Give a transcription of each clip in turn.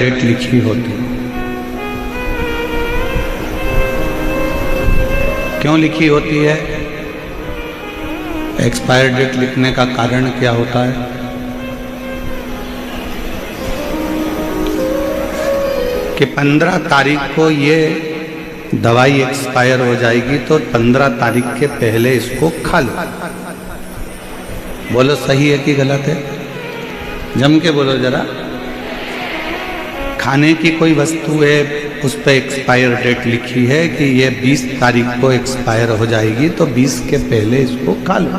Date लिखी होती है। क्यों लिखी होती है? एक्सपायर डेट लिखने का कारण क्या होता है? कि 15 तारीख को ये दवाई एक्सपायर हो जाएगी तो 15 तारीख के पहले इसको खा लो। बोलो सही है कि गलत है? जम के बोलो जरा। खाने की कोई वस्तु है, उस पर एक्सपायर डेट लिखी है कि ये 20 तारीख को एक्सपायर हो जाएगी तो 20 के पहले इसको खा लो।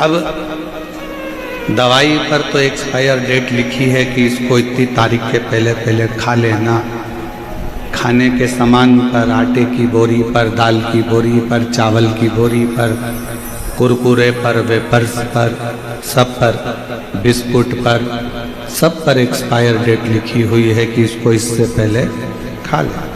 अब दवाई पर तो एक्सपायर डेट लिखी है कि इसको इतनी तारीख के पहले पहले खा लेना। खाने के सामान पर, आटे की बोरी पर, दाल की बोरी पर, चावल की बोरी पर, कुरकुरे पर, वेपर्स पर, सब पर, बिस्कुट पर, सब पर एक्सपायर डेट लिखी हुई है कि इसको इससे पहले खा ले।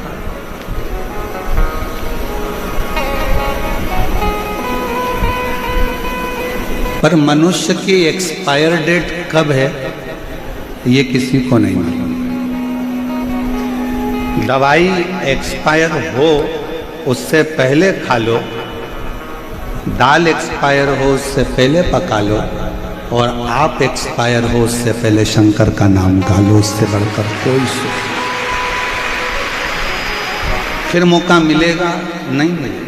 पर मनुष्य की एक्सपायर डेट कब है ये किसी को नहीं मालूम। दवाई एक्सपायर हो उससे पहले खा लो, दाल एक्सपायर हो उससे पहले पका लो, और आप एक्सपायर हो उससे पहले शंकर का नाम गा लो। उससे बढ़कर कोई फिर मौका मिलेगा नहीं मिलेगा।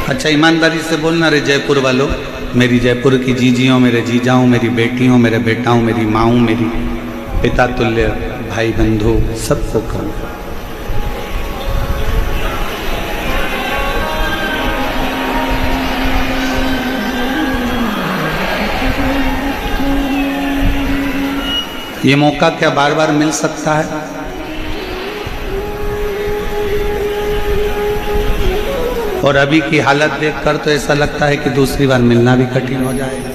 अच्छा ईमानदारी से बोलना रे जयपुर वालों, मेरी जयपुर की जीजियों, मेरे जीजाओं, मेरी बेटियों, मेरे बेटाओं, मेरी माँओं, मेरी पिता तुल्य भाई बंधु, सबको कहूँ ये मौका क्या बार बार मिल सकता है? और अभी की हालत देखकर तो ऐसा लगता है कि दूसरी बार मिलना भी कठिन हो जाएगा।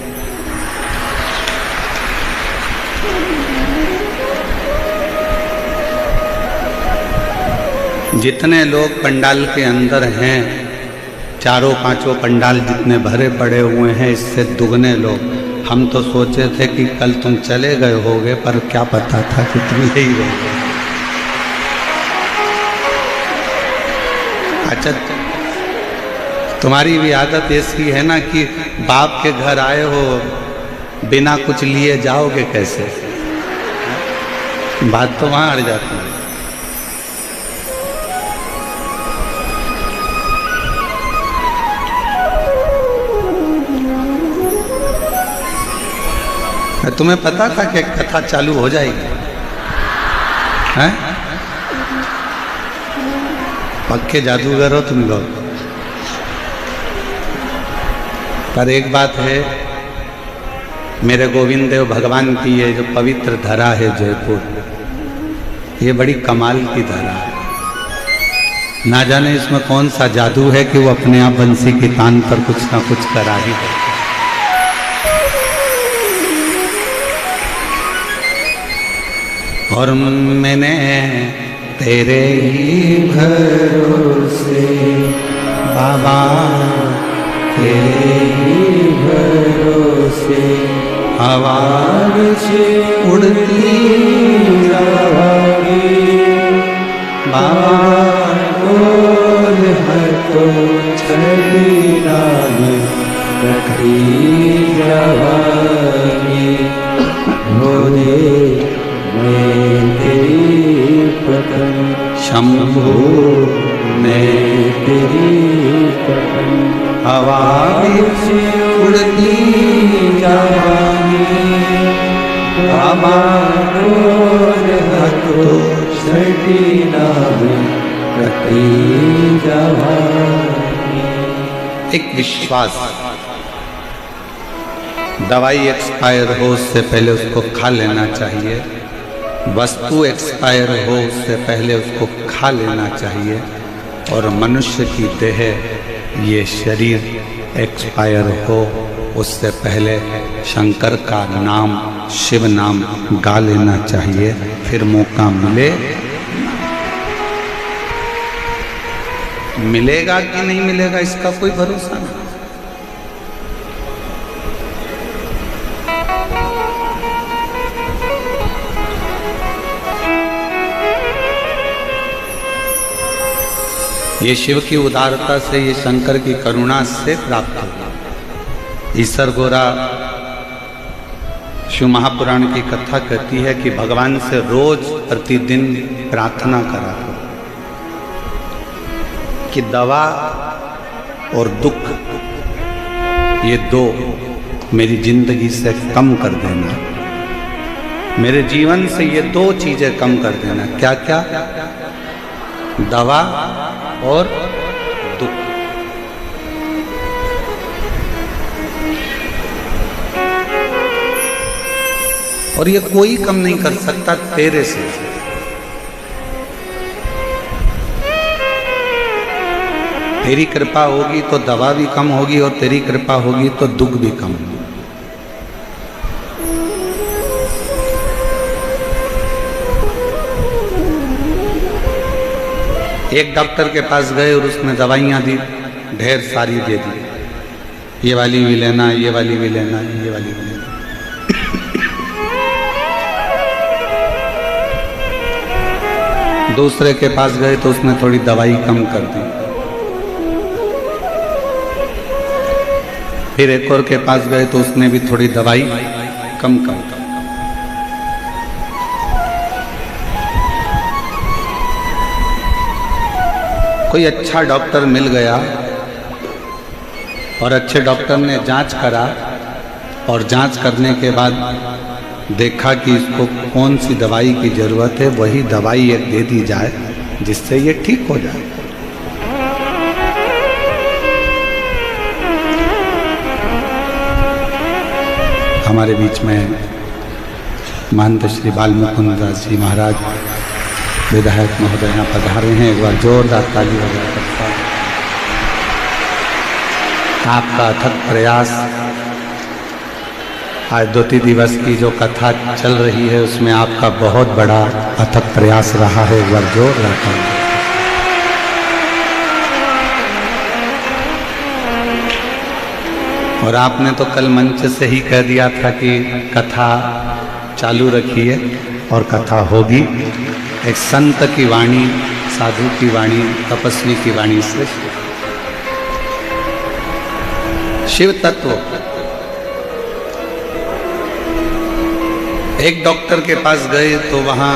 जितने लोग पंडाल के अंदर हैं, चारों पांचों पंडाल जितने भरे पड़े हुए हैं, इससे दुगने लोग। हम तो सोचे थे कि कल तुम चले गए होगे, पर क्या पता था कि तुम यही रहोगे। अच्छा, तुम्हारी भी आदत ऐसी है ना कि बाप के घर आए हो, बिना कुछ लिए जाओगे कैसे? बात तो वहां अड़ जाती है। तुम्हें पता था कि कथा चालू हो जाएगी? हैं? पक्के जादूगर हो तुम लोग। पर एक बात है, मेरे गोविंद देव भगवान की ये जो पवित्र धरा है जयपुर, ये बड़ी कमाल की धरा है। ना जाने इसमें कौन सा जादू है कि वो अपने आप बंसी की तान पर कुछ ना कुछ करा ही है। और मैंने तेरे ही भरोसे बाबा, तेरे ही भरोसे आवाज से उड़ती जावागी बाबा, और हर तो छड़ी राग रखी जावागी। भोले मैं तेरी पतन शंभो, मैं तेरी पतन हवा से उड़ती जावागी बाबा, और हथो छड़ी नाग रखी जावागी। एक विश्वास, दवाई एक्सपायर हो उससे पहले उसको खा लेना चाहिए, वस्तु एक्सपायर हो उससे पहले उसको खा लेना चाहिए, और मनुष्य की देह, ये शरीर एक्सपायर हो उससे पहले शंकर का नाम, शिव नाम गा लेना चाहिए। फिर मौका मिले मिलेगा कि नहीं मिलेगा इसका कोई भरोसा नहीं। ये शिव की उदारता से, ये शंकर की करुणा से प्राप्त होगा। ईसर गोरा शिव महापुराण की कथा कहती है कि भगवान से रोज प्रतिदिन प्रार्थना करा करो कि दवा और दुख ये दो मेरी जिंदगी से कम कर देना, मेरे जीवन से ये दो चीजें कम कर देना। क्या क्या? दवा और दुख। और ये कोई कम नहीं कर सकता तेरे से। तेरी कृपा होगी तो दवा भी कम होगी, और तेरी कृपा होगी तो दुख भी कम होगी। एक डॉक्टर के पास गए और उसने दवाइयाँ दी, ढेर सारी दे दी, ये वाली भी लेना, ये वाली भी लेना, ये वाली भी लेना। दूसरे के पास गए तो उसने थोड़ी दवाई कम कर दी। फिर एक और के पास गए तो उसने भी थोड़ी दवाई कम कर दी। कोई अच्छा डॉक्टर मिल गया और अच्छे डॉक्टर ने जांच करा, और जांच करने के बाद देखा कि इसको कौन सी दवाई की ज़रूरत है, वही दवाई एक दे दी जाए जिससे ये ठीक हो जाए। हमारे बीच में महंत श्री बालमुकुंद दास जी महाराज विधायक महोदय यहाँ पधारे हैं। एक बार जोरदार ताली बजा सकता है। आपका अथक प्रयास, आज द्वितीय दिवस की जो कथा चल रही है उसमें आपका बहुत बड़ा अथक प्रयास रहा है। एक बार जोरदार ताली। और आपने तो कल मंच से ही कह दिया था कि कथा चालू रखिए, और कथा होगी। एक संत की वाणी, साधु की वाणी, तपस्वी की वाणी से शिव तत्व। एक डॉक्टर के पास गए तो वहां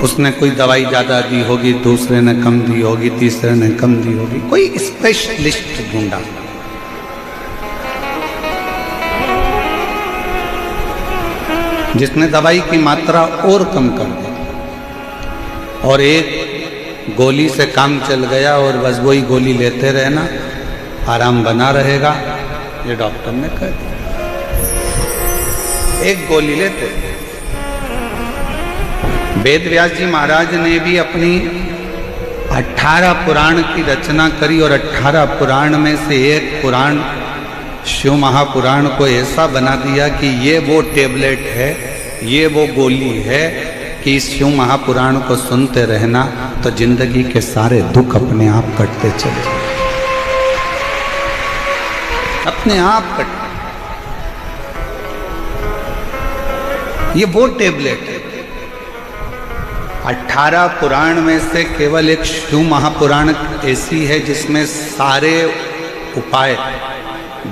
उसने कोई दवाई ज्यादा दी होगी, दूसरे ने कम दी होगी, तीसरे ने कम दी होगी। कोई स्पेशलिस्ट ढूंढा, जिसने दवाई की मात्रा और कम कर दी, और एक गोली से काम चल गया और बस वही गोली लेते रहना, आराम बना रहेगा, ये डॉक्टर ने कह दिया। एक गोली लेते। वेद व्यास जी महाराज ने भी अपनी 18 पुराण की रचना करी, और 18 पुराण में से एक पुराण शिव महापुराण को ऐसा बना दिया कि ये वो टेबलेट है, ये वो गोली है कि इस शिव महापुराण को सुनते रहना तो जिंदगी के सारे दुख अपने आप कटते चले, अपने आप कटते। ये वो टेबलेट है। 18 पुराण में से केवल एक शिव महापुराण ऐसी है जिसमें सारे उपाय,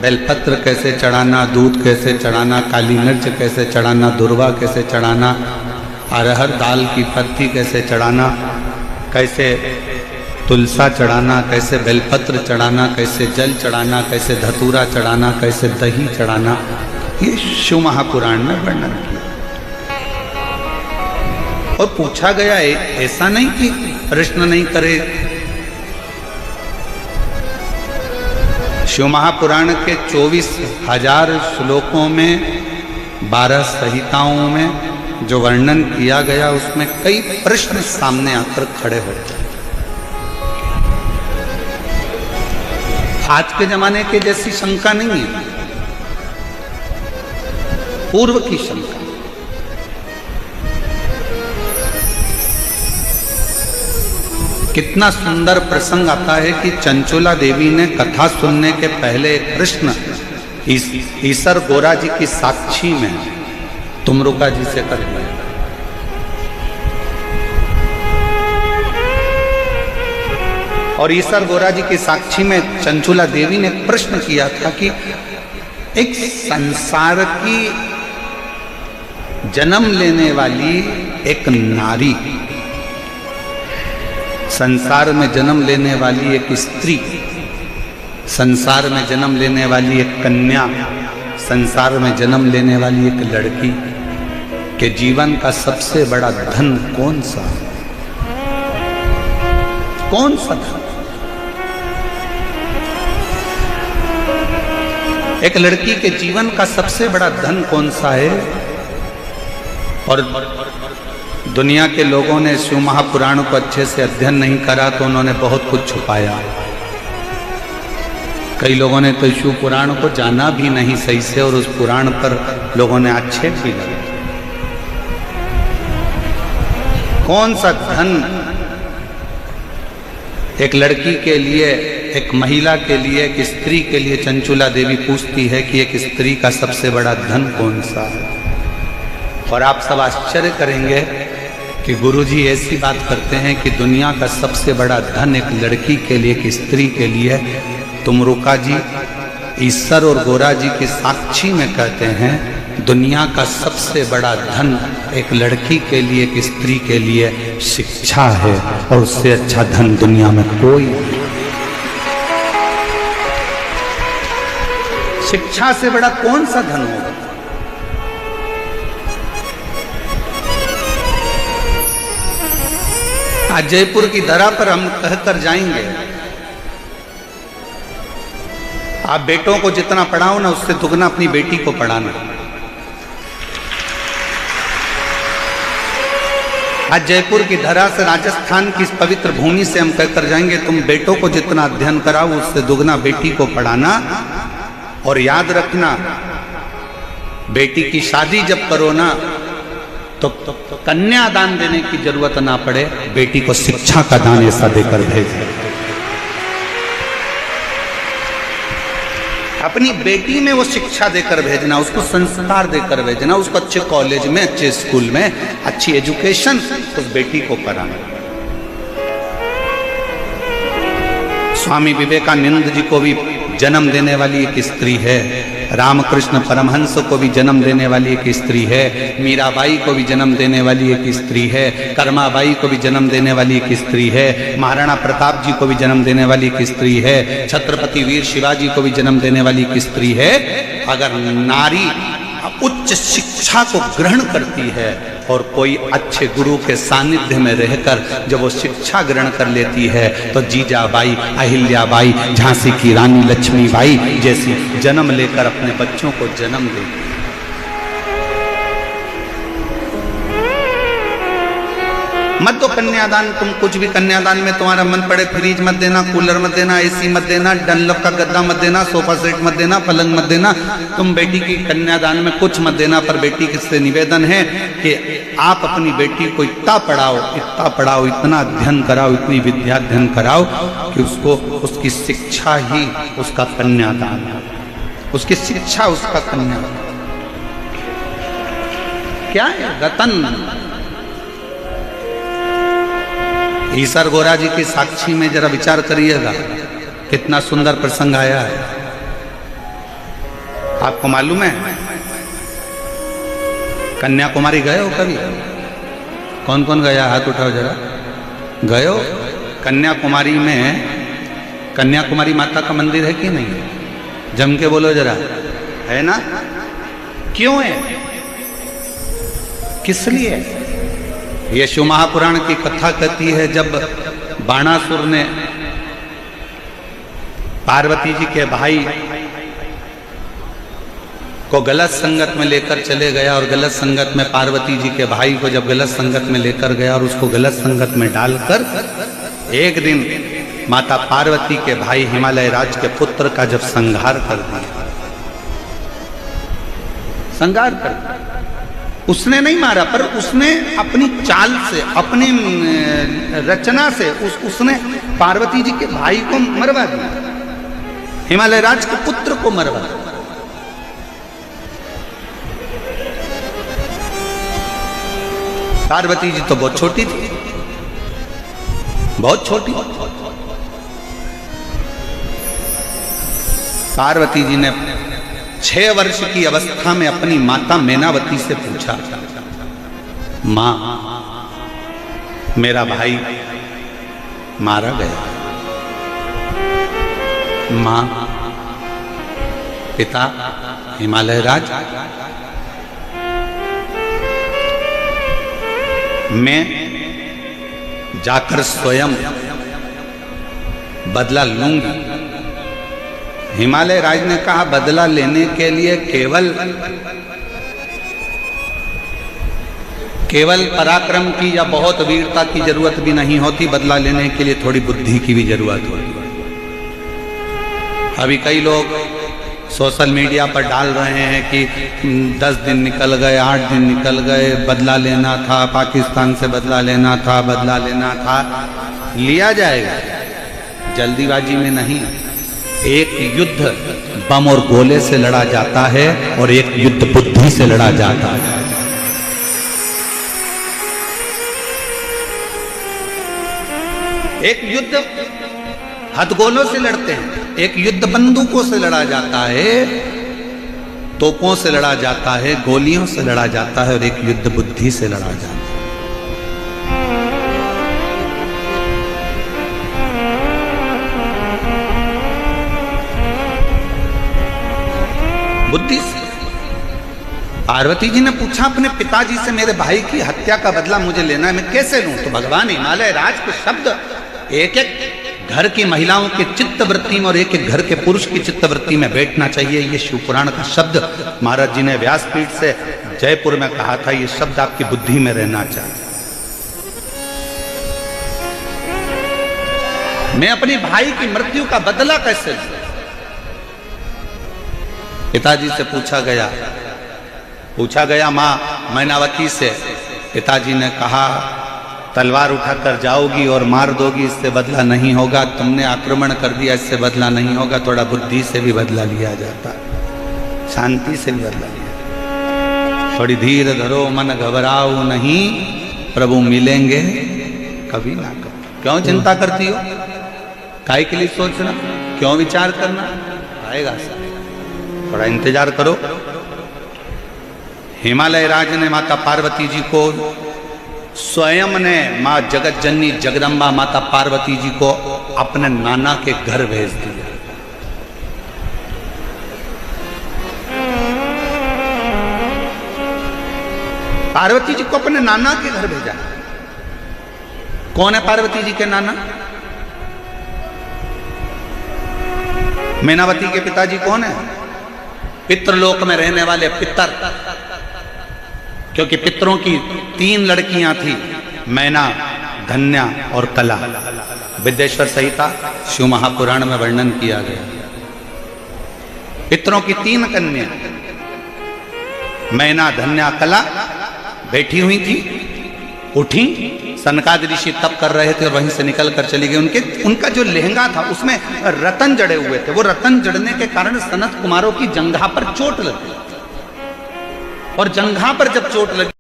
बेलपत्र कैसे चढ़ाना, दूध कैसे चढ़ाना, काली मिर्च कैसे चढ़ाना, दुर्वा कैसे चढ़ाना, अरहर दाल की पत्ती कैसे चढ़ाना, कैसे तुलसा चढ़ाना, कैसे बेलपत्र चढ़ाना, कैसे जल चढ़ाना, कैसे धतूरा चढ़ाना, कैसे दही चढ़ाना, ये शिव महापुराण में वर्णन किया। और पूछा गया ऐसा नहीं कि प्रश्न नहीं करे। शिव महापुराण के 24,000 श्लोकों में, 12 संहिताओं में जो वर्णन किया गया उसमें कई प्रश्न सामने आकर खड़े होते हैं। आज के जमाने के जैसी शंका नहीं है, पूर्व की शंका। कितना सुंदर प्रसंग आता है कि चंचुला देवी ने कथा सुनने के पहले एक प्रश्न ईसर गोरा जी की साक्षी में तुमरुका जी से कर लिया। और ईसर गोरा जी की साक्षी में चंचुला देवी ने प्रश्न किया था कि एक संसार की जन्म लेने वाली एक नारी, संसार में जन्म लेने वाली एक स्त्री, संसार में जन्म लेने वाली एक कन्या, संसार में जन्म लेने वाली एक लड़की के जीवन का सबसे बड़ा धन कौन सा, कौन सा धन? एक लड़की के जीवन का सबसे बड़ा धन कौन सा है? और दुनिया के लोगों ने शिव महापुराण को अच्छे से अध्ययन नहीं करा तो उन्होंने बहुत कुछ छुपाया। कई लोगों ने तो शिव पुराण को जाना भी नहीं सही से और उस पुराण पर लोगों ने आक्षेप भी लगाया। कौन सा धन एक लड़की के लिए, एक महिला के लिए, एक स्त्री के लिए चंचुला देवी पूछती है कि एक स्त्री का सबसे बड़ा धन कौन सा है? और आप सब आश्चर्य करेंगे कि गुरुजी ऐसी बात करते हैं कि दुनिया का सबसे बड़ा धन एक लड़की के लिए, एक स्त्री के लिए, तुमरुका जी ईसर और गोरा जी की साक्षी में कहते हैं दुनिया का सबसे बड़ा धन एक लड़की के लिए, एक स्त्री के लिए शिक्षा है, और उससे अच्छा धन दुनिया में कोई नहीं। शिक्षा से बड़ा कौन सा धन होगा? आज जयपुर की धरा पर हम कहकर जाएंगे, आप बेटों को जितना पढ़ाओ ना उससे दुगना अपनी बेटी को पढ़ाना। आज जयपुर की धरा से, राजस्थान की इस पवित्र भूमि से हम कहकर जाएंगे तुम बेटों को जितना अध्ययन कराओ उससे दुगना बेटी को पढ़ाना। और याद रखना, बेटी की शादी जब करो ना तो कन्यादान देने की जरूरत ना पड़े, बेटी को शिक्षा का दान ऐसा देकर भेजें। अपनी बेटी में वो शिक्षा देकर भेजना, उसको संस्कार देकर भेजना, उसको अच्छे कॉलेज में, अच्छे स्कूल में अच्छी एजुकेशन उस बेटी को कराना। स्वामी विवेकानंद जी को भी जन्म देने वाली एक स्त्री है, रामकृष्ण परमहंस को भी जन्म देने वाली एक स्त्री है, मीराबाई को भी जन्म देने वाली एक स्त्री है, कर्माबाई को भी जन्म देने वाली एक स्त्री है, महाराणा प्रताप जी को भी जन्म देने वाली एक स्त्री है, छत्रपति वीर शिवाजी को भी जन्म देने वाली एक स्त्री है। अगर नारी उच्च शिक्षा को ग्रहण करती है और कोई अच्छे गुरु के सानिध्य में रहकर जब वो शिक्षा ग्रहण कर लेती है तो जीजाबाई, अहिल्याबाई, झांसी की रानी लक्ष्मीबाई जैसी जन्म लेकर अपने बच्चों को जन्म देती है। मत दो कन्यादान, तुम कुछ भी कन्यादान में तुम्हारा मन पड़े, फ्रिज मत देना, कूलर मत देना, एसी मत देना, डनलप का गद्दा मत देना, सोफा सेट मत देना, पलंग मत देना, तुम बेटी की कन्यादान में कुछ मत देना। पर बेटी से निवेदन है कि आप अपनी बेटी को इतना पढ़ाओ, इतना अध्ययन कराओ, इतनी विद्या अध्ययन कराओ कि उसको उसकी शिक्षा ही उसका कन्यादान है, उसकी शिक्षा उसका कन्यादान क्या है, रतन। ईसर गोरा जी की साक्षी में जरा विचार करिएगा, कितना सुंदर प्रसंग आया है। आपको मालूम है कन्याकुमारी गए हो कभी? कौन कौन गया, हाथ उठाओ जरा। गए हो? कन्याकुमारी में कन्याकुमारी माता का मंदिर है कि नहीं? जम के बोलो जरा, है ना? क्यों है, किस लिए? ये शिव महापुराण की कथा कहती है जब बाणासुर ने पार्वती जी के भाई को गलत संगत में लेकर चले गया और गलत संगत में पार्वती जी के भाई को जब गलत संगत में लेकर गया और उसको गलत संगत में डालकर एक दिन माता पार्वती के भाई हिमालय राज के पुत्र का जब संहार कर दिया, संहार कर दिया, उसने नहीं मारा, पर उसने अपनी चाल से, अपनी रचना से उसने पार्वती जी के भाई को मरवा दिया, हिमालय राज के पुत्र को मरवा दिया। पार्वती जी तो बहुत छोटी थी, बहुत छोटी। पार्वती जी ने 6 वर्ष की अवस्था में अपनी माता मैनावती से पूछा, मां, मेरा भाई मारा गया। मां, पिता हिमालय राज, मैं जाकर स्वयं बदला लूंगी। हिमालय राज ने कहा, बदला लेने के लिए केवल पराक्रम की या बहुत वीरता की जरूरत भी नहीं होती, बदला लेने के लिए थोड़ी बुद्धि की भी जरूरत होती। अभी कई लोग सोशल मीडिया पर डाल रहे हैं कि 10 दिन निकल गए, 8 दिन निकल गए, बदला लेना था, पाकिस्तान से बदला लेना था, बदला लेना था। लिया जाएगा, जल्दीबाजी में नहीं। एक युद्ध बम और गोले से लड़ा जाता है और एक युद्ध बुद्धि से लड़ा जाता है। एक युद्ध हथगोलों से लड़ते हैं, एक युद्ध बंदूकों से लड़ा जाता है, तोपों से लड़ा जाता है, गोलियों से लड़ा जाता है, और एक युद्ध बुद्धि से लड़ा जाता है। बुद्धि से। पार्वती जी ने पूछा अपने पिताजी से, मेरे भाई की हत्या का बदला मुझे लेना है, मैं कैसे लूं? तो भगवान हिमालय राज के शब्द एक एक घर की महिलाओं के चित्तवृत्ति में और एक एक घर के पुरुष की चित्तवृत्ति में बैठना चाहिए। ये शिवपुराण का शब्द महाराज जी ने व्यासपीठ से जयपुर में कहा था, ये शब्द आपकी बुद्धि में रहना चाहिए। मैं अपने भाई की मृत्यु का बदला कैसे लूं? पिताजी से पूछा गया मां मैनावती से। पिताजी ने कहा, तलवार उठाकर जाओगी और मार दोगी, इससे बदला नहीं होगा। तुमने आक्रमण कर दिया, इससे बदला नहीं होगा। थोड़ा बुद्धि से भी बदला लिया जाता, शांति से भी बदला लिया। थोड़ी धीर धरो, मन घबराओ नहीं, प्रभु मिलेंगे कभी ना कभी। क्यों चिंता करती हो? काहे के लिए सोचना? क्यों विचार करना? आएगा, थोड़ा इंतजार करो। हिमालय राज ने माता पार्वती जी को, स्वयं ने मां जगत जननी जगदम्बा माता पार्वती जी को अपने नाना के घर भेज दिया। पार्वती जी को अपने नाना के घर भेजा। कौन है पार्वती जी के नाना? मैनावती के पिताजी कौन है? पितृलोक में रहने वाले पितर, क्योंकि पितरों की 3 लड़कियां थी, मैना, धन्या और कला। विद्येश्वर संहिता शिव महापुराण में वर्णन किया गया। पितरों की 3 कन्या, मैना, धन्या, कला बैठी हुई थी। उठी, सनकादि ऋषि तप कर रहे थे और वहीं से निकल कर चली गई। उनका जो लहंगा था उसमें रतन जड़े हुए थे। वो रतन जड़ने के कारण सनत कुमारों की जंघा पर चोट लगी, और जंघा पर जब चोट लगी